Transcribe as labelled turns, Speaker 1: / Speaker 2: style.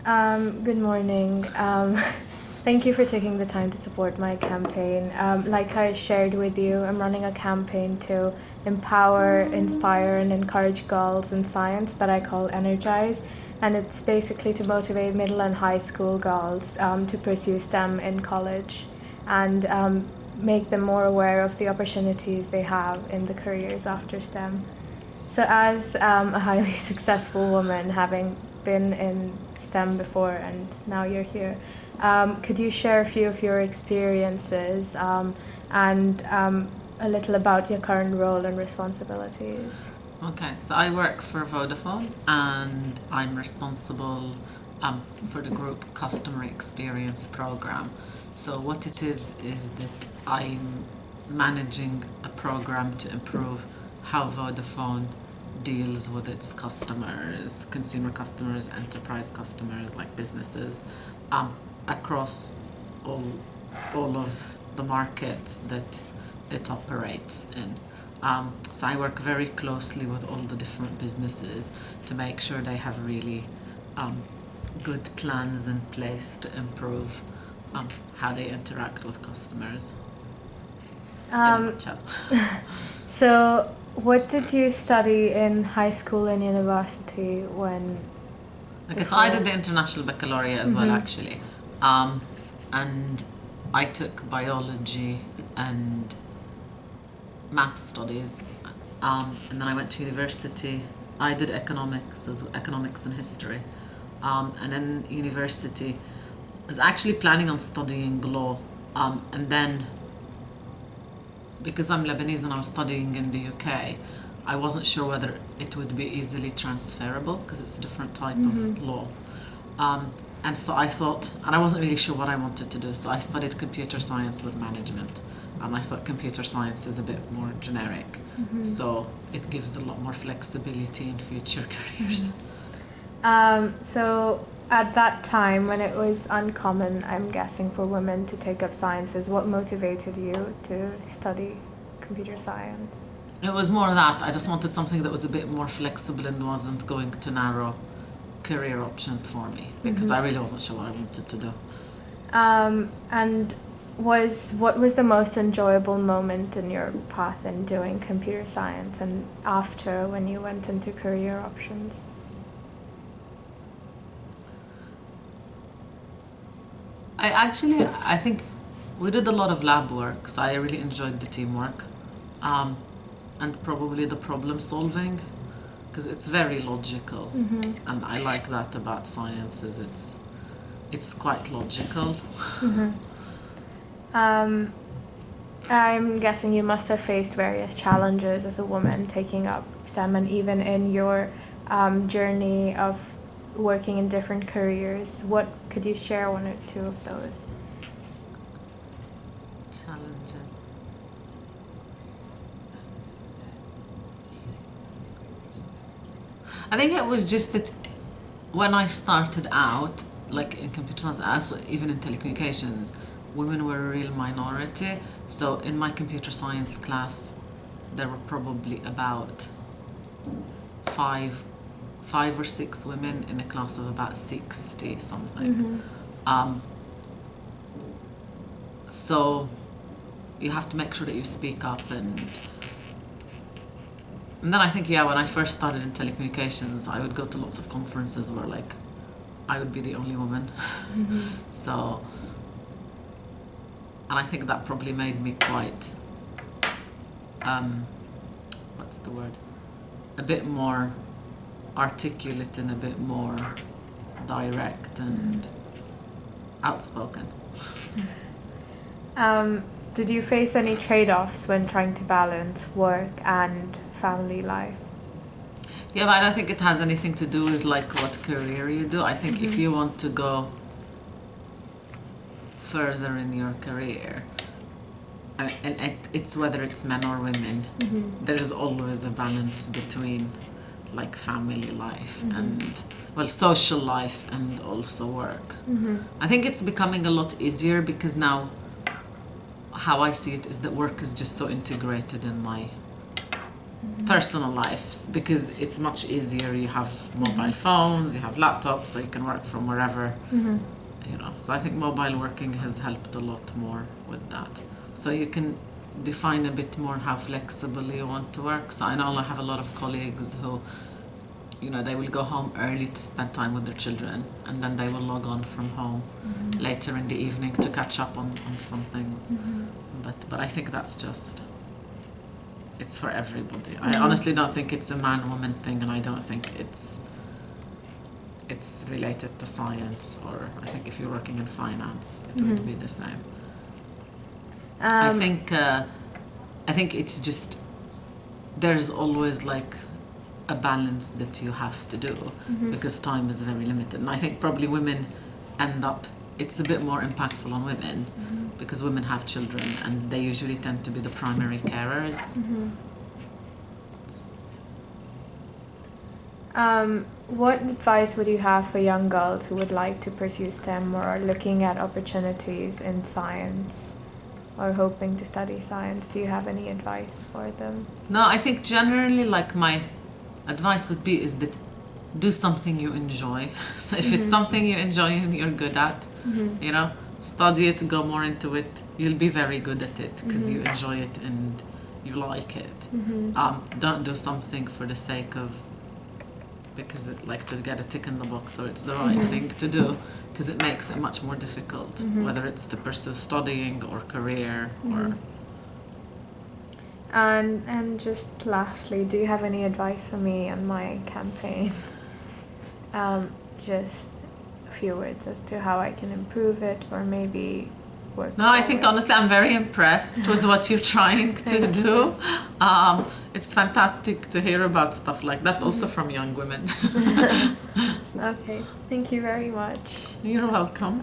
Speaker 1: Good morning. Thank you for taking the time to support my campaign. Like I shared with you, I'm running a campaign to empower, inspire, and encourage girls in science that I call Energize. And it's basically to motivate middle and high school girls to pursue STEM in college and make them more aware of the opportunities they have in the careers after STEM. So, as a highly successful woman, having been in STEM before and now you're here, could you share a few of your experiences and a little about your current role and responsibilities?
Speaker 2: Okay, so I work for Vodafone and I'm responsible for the group customer experience program. So what it is that I'm managing a program to improve how Vodafone deals with its customers, consumer customers, enterprise customers, like businesses, across all all of the markets that it operates in. So I work very closely with all the different businesses to make sure they have really good plans in place to improve how they interact with customers. In a nutshell.
Speaker 1: So, what did you study in high school and university when?
Speaker 2: Okay, so I did the International Baccalaureate as well, actually. And I took biology and math studies. And then I went to university. I did economics and history. And then university, I was actually planning on studying law. And then, because I'm Lebanese and I was studying in the UK, I wasn't sure whether it would be easily transferable because it's a different type of law. And so I thought, and I wasn't really sure what I wanted to do, so I studied computer science with management. And I thought computer science is a bit more generic, so it gives a lot more flexibility in future careers.
Speaker 1: So, at that time when it was uncommon, I'm guessing, for women to take up sciences, what motivated you to study computer science?
Speaker 2: It was more that I just wanted something that was a bit more flexible and wasn't going to narrow career options for me because I really wasn't sure what I wanted to do.
Speaker 1: And what was the most enjoyable moment in your path in doing computer science and after when you went into career options?
Speaker 2: I think we did a lot of lab work, so I really enjoyed the teamwork, and probably the problem solving, because it's very logical, and I like that about science. Is it's quite logical.
Speaker 1: I'm guessing you must have faced various challenges as a woman taking up STEM, and even in your journey of working in different careers. What could you share one or two of those?
Speaker 2: Challenges. I think it was just that when I started out, like in computer science, also even in telecommunications, women were a real minority. So in my computer science class, there were probably about five or six women in a class of about 60 something. So you have to make sure that you speak up, and then I think, yeah, when I first started in telecommunications, I would go to lots of conferences where like I would be the only woman. So, and I think that probably made me quite what's the word, a bit more articulate and a bit more direct and outspoken.
Speaker 1: Did you face any trade-offs when trying to balance work and family life?
Speaker 2: Yeah, but I don't think it has anything to do with like what career you do. I think if you want to go further in your career, and it's whether it's men or women, there's always a balance between like family life and, well, social life and also work. I think it's becoming a lot easier because now how I see it is that work is just so integrated in my personal lives, because it's much easier. You have mobile phones, you have laptops, so you can work from wherever. You know, so I think mobile working has helped a lot more with that. So you can define a bit more how flexible you want to work. So I know I have a lot of colleagues who, you know, they will go home early to spend time with their children, and then they will log on from home later in the evening to catch up on some things. But I think that's just, it's for everybody. I honestly don't think it's a man-woman thing, and I don't think it's related to science, or I think if you're working in finance, it would be the same. I think it's just, there's always like a balance that you have to do, because time is very limited. And I think probably women end up, it's a bit more impactful on women, because women have children and they usually tend to be the primary carers.
Speaker 1: What advice would you have for young girls who would like to pursue STEM, or are looking at opportunities in science, or hoping to study science? Do you have any advice for them?
Speaker 2: No, I think generally, like, my advice would be is that do something you enjoy. So if it's something you enjoy and you're good at, you know, study it, go more into it. You'll be very good at it because you enjoy it and you like it. Don't do something for the sake of, because it, like, to get a tick in the box, or it's the right thing to do, because it makes it much more difficult, whether it's to pursue studying or career or.
Speaker 1: And just lastly, do you have any advice for me on my campaign? Just a few words as to how I can improve it, or maybe work.
Speaker 2: No, I think honestly I'm very impressed with what you're trying to do. It's fantastic to hear about stuff like that, also from young women.
Speaker 1: Okay, thank you very much.
Speaker 2: You're welcome.